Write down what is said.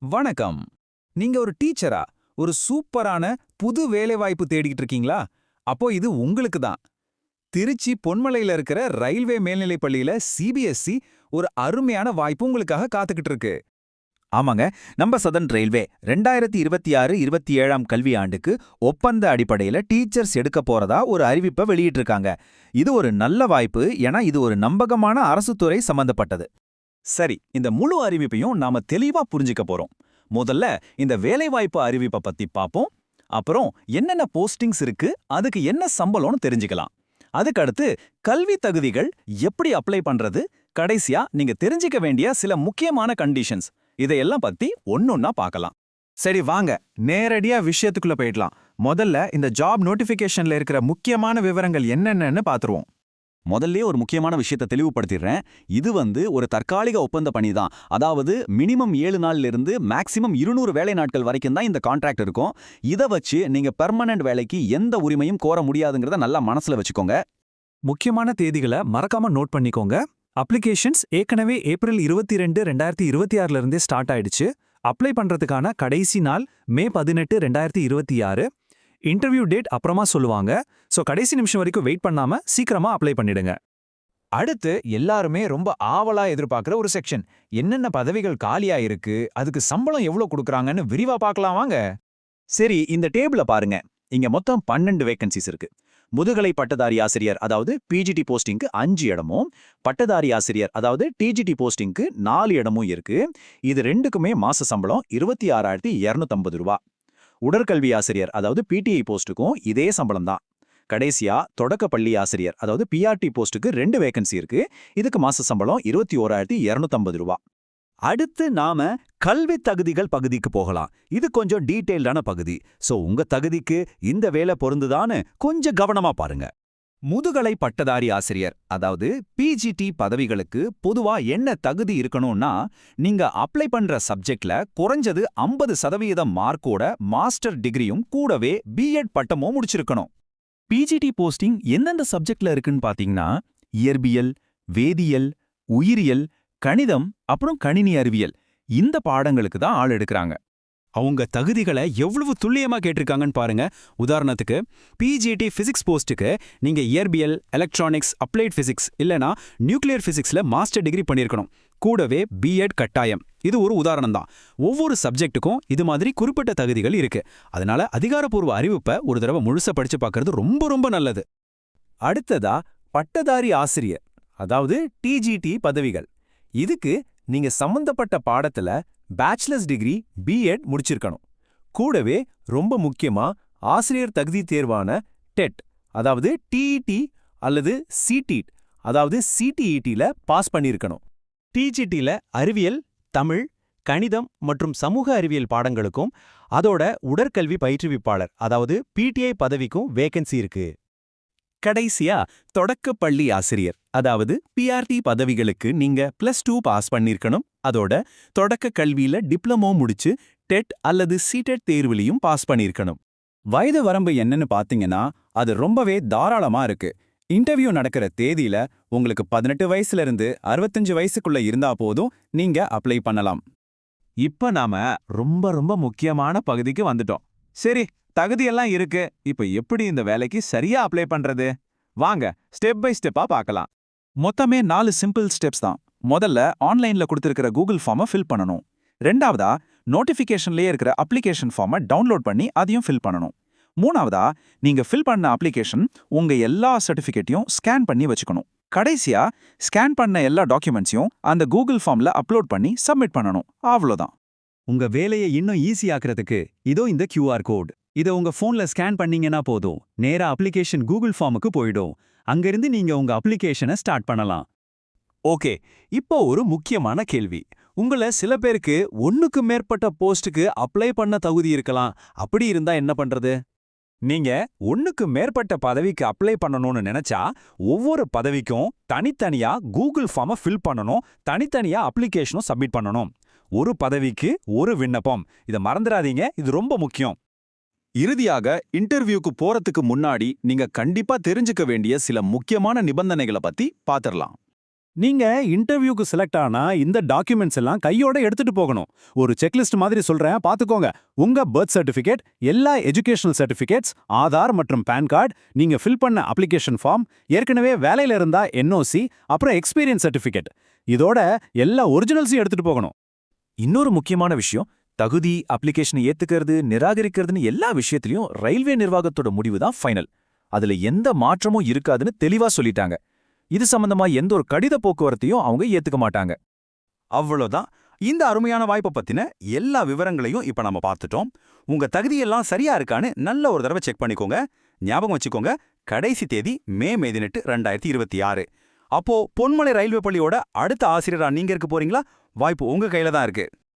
வணக்கம். நீங்க ஒரு டீச்சரா, ஒரு சூப்பரான புது வேலைவாய்ப்பு தேடிக்கிட்டு இருக்கீங்களா? அப்போ இது உங்களுக்கு தான். திருச்சி பொன்மலையில இருக்கிற ரயில்வே மேல்நிலைப் பள்ளியில சிபிஎஸ்இ ஒரு அருமையான வாய்ப்பு உங்களுக்காக காத்துக்கிட்டு இருக்கு. ஆமாங்க. நம்ம சதர்ன் ரயில்வே 2026-27ஆம் கல்வியாண்டுக்கு ஒப்பந்த அடிப்படையில டீச்சர்ஸ் எடுக்க போறதா ஒரு அறிவிப்பை வெளியிட்டிருக்காங்க. இது ஒரு நல்ல வாய்ப்பு, ஏன்னா இது ஒரு நம்பகமான அரசுத் துறை சம்பந்தப்பட்டது. சரி, இந்த முழு அறிவிப்பையும் நாம தெளிவா புரிஞ்சுக்க போறோம். முதல்ல இந்த வேலைவாய்ப்பு அறிவிப்பை பத்தி பாப்போம். அப்புறம் என்னென்ன போஸ்டிங்ஸ் இருக்கு, அதுக்கு என்ன சம்பளம்னு தெரிஞ்சுக்கலாம். அதுக்கடுத்து கல்வி தகுதிகள் எப்படி அப்ளை பண்றது, கடைசியா நீங்க தெரிஞ்சுக்க வேண்டிய சில முக்கியமான கண்டிஷன்ஸ், இதையெல்லாம் பத்தி ஒன்னொன்னா பார்க்கலாம். சரி வாங்க, நேரடியா விஷயத்துக்குள்ள போயிடலாம். முதல்ல இந்த ஜாப் நோட்டிஃபிகேஷன்ல இருக்கிற முக்கியமான விவரங்கள் என்னென்னன்னு பாத்துருவோம். முதல்ல ஒரு முக்கியமான விஷயத்தை தெளிவுபடுத்திடுறேன். இது ஒரு தற்காலிக ஒப்பந்த பணி தான். அதாவது மினிமம் 7 நாள்ல இருந்து மேக்ஸிமம் 200 வேலை நாட்கள் வரைக்கும் தான் இந்த கான்ட்ராக்ட் இருக்கும். இதை வச்சு நீங்க பெர்மனன்ட் வேலைக்கு எந்த உரிமையும் கோர முடியாதுங்கிறத நல்லா மனசுல வச்சுக்கோங்க. முக்கியமான தேதிகளை மறக்காம நோட் பண்ணிக்கோங்க. அப்ளிகேஷன்ஸ் ஏற்கனவே ஏப்ரல் 22, 2026 இருந்தே ஸ்டார்ட் ஆயிடுச்சு. அப்ளை பண்றதுக்கான கடைசி நாள் மே 18, 2026. இன்டர்வியூ டேட் அப்புறமா சொல்லுவாங்க. சோ கடைசி நிமிஷம் வரைக்கும் வெயிட் பண்ணாம சீக்கிரமா அப்ளை பண்ணிடுங்க. அடுத்து எல்லாருமே ரொம்ப ஆவலா எதிர்பார்க்கிற ஒரு செக்ஷன், என்னென்ன பதவிகள் காலியா இருக்கு, அதுக்கு சம்பளம் எவ்வளவு கொடுக்கறாங்கன்னு விரிவா பார்க்கலாம் வாங்க. சரி, இந்த டேபிள பாருங்க. இங்க மொத்தம் 12 வேகன்சிஸ் இருக்கு. முதுகலை பட்டதாரி ஆசிரியர் அதாவது பிஜிடி போஸ்டிங்க்கு 5 இடமும், பட்டதாரி ஆசிரியர் அதாவது டிஜிடி போஸ்டிங்க்கு 4 இடமும் இருக்கு. இது ரெண்டுக்குமே மாச சம்பளம் 26,250 ரூபா. உடற்கல்வி ஆசிரியர் அதாவது பிடிஐ போஸ்ட்டுக்கும் இதே சம்பளம் தான். கடைசியா தொடக்க பள்ளி ஆசிரியர் அதாவது பிஆர்டி போஸ்ட்டுக்கு 2 வேகன்சி இருக்கு. இதுக்கு மாச சம்பளம் 21,250 ரூபா. அடுத்து நாம கல்வி தகுதிகள் பகுதிக்கு போகலாம். இது கொஞ்சம் டீடைல்டான பகுதி. சோ உங்க தகுதிக்கு இந்த வேலை பொருந்துதான்னு கொஞ்சம் கவனமா பாருங்க. முதுகலை பட்டதாரி ஆசிரியர் அதாவது பிஜிடி பதவிகளுக்கு பொதுவா என்ன தகுதி இருக்கணும்னா, நீங்க அப்ளை பண்ற சப்ஜெக்ட்ல குறைஞ்சது 50% மார்க்கோட மாஸ்டர் டிகிரியும் கூடவே பிஎட் பட்டமும் முடிச்சிருக்கணும். பிஜிடி போஸ்டிங் எந்தெந்த சப்ஜெக்ட்ல இருக்குன்னு பாத்தீங்கன்னா, இயற்பியல், வேதியியல், உயிரியல், கணிதம், அப்புறம் கணினி அறிவியல், இந்த பாடங்களுக்கு தான் ஆள் எடுக்கிறாங்க. அவங்க தகுதிகளை எவ்வளவு துல்லியமா கேட்டிருக்காங்கன்னு பாருங்க. உதாரணத்துக்கு பிஜிடி பிசிக்ஸ் போஸ்ட்டுக்கு நீங்க இயற்பியல், எலக்ட்ரானிக்ஸ், அப்ளைட் பிசிக்ஸ் இல்லனா நியூக்ளியர் பிசிக்ஸ்ல மாஸ்டர் டிகிரி பண்ணியிருக்கணும். கூடவே பிஎட் கட்டாயம். இது ஒரு உதாரணம் தான். ஒவ்வொரு சப்ஜெக்ட்டுக்கும் இது மாதிரி குறிப்பிட்ட தகுதிகள் இருக்கு. அதனால அதிகாரப்பூர்வ அறிவிப்பை ஒரு தடவை முழுசா படிச்சு பார்க்கறது ரொம்ப ரொம்ப நல்லது. அடுத்ததா பட்டதாரி ஆசிரியர் அதாவது டிஜிடி பதவிகள். இதுக்கு நீங்க சம்பந்தப்பட்ட பாடத்துல பேச்சுலர்ஸ் டிகிரி பிஎட் முடிச்சிருக்கணும். கூடவே ரொம்ப முக்கியமா ஆசிரியர் தகுதி தேர்வான டெட் அதாவது டிஇடி அல்லது சிடிட் அதாவது சிடிஇடில பாஸ் பண்ணியிருக்கணும். டிஜிடில அறிவியல், தமிழ், கணிதம் மற்றும் சமூக அறிவியல் பாடங்களுக்கும் அதோட உடற்கல்வி பயிற்றுவிப்பாளர் அதாவது பிடிஐ பதவிக்கும் வேகன்சி இருக்கு. கடைசியா தொடக்க பள்ளி ஆசிரியர் அதாவது பிஆர்டி பதவிகளுக்கு நீங்க +2 பாஸ் பண்ணிருக்கணும். அதோட தொடக்க கல்வியில டிப்ளமோ முடிச்சு டெட் அல்லது சிடெட் தேர்விலையும் பாஸ் பண்ணிருக்கணும். வயது வரம்பு என்னன்னு பாத்தீங்கன்னா, அது ரொம்பவே தாராளமா இருக்கு. இன்டர்வியூ நடக்கிற தேதியில உங்களுக்கு 18 வயசுல இருந்து 65 வயசுக்குள்ள இருந்தா போதும், நீங்க அப்ளை பண்ணலாம். இப்ப நாம ரொம்ப ரொம்ப முக்கியமான பகுதிக்கு வந்துட்டோம். சரி, தகுதியெல்லாம் இருக்கு. இப்ப எப்படி இந்த வேலைக்கு சரியா அப்ளை பண்றது? வாங்க ஸ்டெப் பை ஸ்டெப்பா பார்க்கலாம். மொத்தமே 4 சிம்பிள் ஸ்டெப்ஸ் தான். முதல்ல ஆன்லைன்ல கொடுத்திருக்கிற கூகுள் ஃபார்மை ஃபில் பண்ணணும். ரெண்டாவதா நோட்டிஃபிகேஷன்லயே இருக்கிற அப்ளிகேஷன் ஃபார்மை டவுன்லோட் பண்ணி அதையும் ஃபில் பண்ணணும். மூணாவதா நீங்க ஃபில் பண்ண அப்ளிகேஷன் உங்க எல்லா சர்டிஃபிகேட்டையும் ஸ்கேன் பண்ணி வச்சுக்கணும். கடைசியா ஸ்கேன் பண்ண எல்லா டாக்குமெண்ட்ஸையும் அந்த கூகுள் ஃபார்ம்ல அப்லோட் பண்ணி சப்மிட் பண்ணணும். அவ்வளோதான். உங்க வேலையை இன்னும் ஈஸியாக்குறதுக்கு இதோ இந்த QR கோட். இதை உங்க போன்ல ஸ்கேன் பண்ணீங்கன்னா போதும், நேரா அப்ளிகேஷன் கூகுள் ஃபார்முக்கு போயிடும். அங்கிருந்து நீங்க உங்க அப்ளிகேஷனை ஸ்டார்ட் பண்ணலாம். ஓகே, இப்போ ஒரு முக்கியமான கேள்வி. உங்கள சில பேருக்கு ஒண்ணுக்கு மேற்பட்ட போஸ்டுக்கு அப்ளை பண்ண தகுதி இருக்கலாம். அப்படி இருந்தா என்ன பண்றது? நீங்க ஒண்ணுக்கு மேற்பட்ட பதவிக்கு அப்ளை பண்ணணும்னு நினைச்சா, ஒவ்வொரு பதவிக்கும் தனித்தனியா கூகுள் ஃபார்மை ஃபில் பண்ணணும், தனித்தனியா அப்ளிகேஷனும் சப்மிட் பண்ணணும். ஒரு பதவிக்கு ஒரு விண்ணப்பம். இதை மறந்துடாதீங்க, இது ரொம்ப முக்கியம். இறுதியாக இன்டர்வியூக்கு போறதுக்கு முன்னாடி நீங்க கண்டிப்பா தெரிஞ்சுக்க வேண்டிய சில முக்கியமான நிபந்தனைகளை பத்தி பாத்திரலாம். நீங்க இன்டர்வியூக்கு செலக்ட் ஆனா இந்த டாக்குமெண்ட்ஸ் எல்லாம் கையோட எடுத்துட்டு போகணும். ஒரு செக்லிஸ்ட் மாதிரி சொல்றேன், பாத்துக்கோங்க. உங்க பர்த் சர்டிபிகேட், எல்லா எஜுகேஷனல் சர்டிபிகேட்ஸ், ஆதார் மற்றும் பான் கார்டு, நீங்க ஃபில் பண்ண அப்ளிகேஷன் ஃபார்ம், ஏற்கனவே வேலையில இருந்தா என்ஓசி, அப்புறம் எக்ஸ்பீரியன்ஸ் சர்டிபிகேட். இதோட எல்லா ஒரிஜினல்ஸையும் எடுத்துட்டு போகணும். இன்னொரு முக்கியமான விஷயம், தகுதி, அப்ளிகேஷனை ஏத்துக்கிறது, நிராகரிக்கிறதுன்னு எல்லா விஷயத்திலயும் ரயில்வே நிர்வாகத்தோட முடிவு தான் ஃபைனல். அதுல எந்த மாற்றமும் இருக்காதுன்னு தெளிவா சொல்லிட்டாங்க. இது சம்பந்தமா எந்த ஒரு கடித போக்குவரத்தையும் அவங்க ஏத்துக்க மாட்டாங்க. அவ்வளோதான். இந்த அருமையான வாய்ப்பை பத்தின எல்லா விவரங்களையும் இப்ப நம்ம பார்த்துட்டோம். உங்க தகுதியெல்லாம் சரியா இருக்கான்னு நல்ல ஒரு தடவை செக் பண்ணிக்கோங்க. ஞாபகம் வச்சுக்கோங்க, கடைசி தேதி மே 18, 2026. அப்போ பொன்மலை ரயில்வே பள்ளியோட அடுத்த ஆசிரியரா நீங்க இருக்க போறீங்களா? வாய்ப்பு உங்க கையில தான் இருக்கு.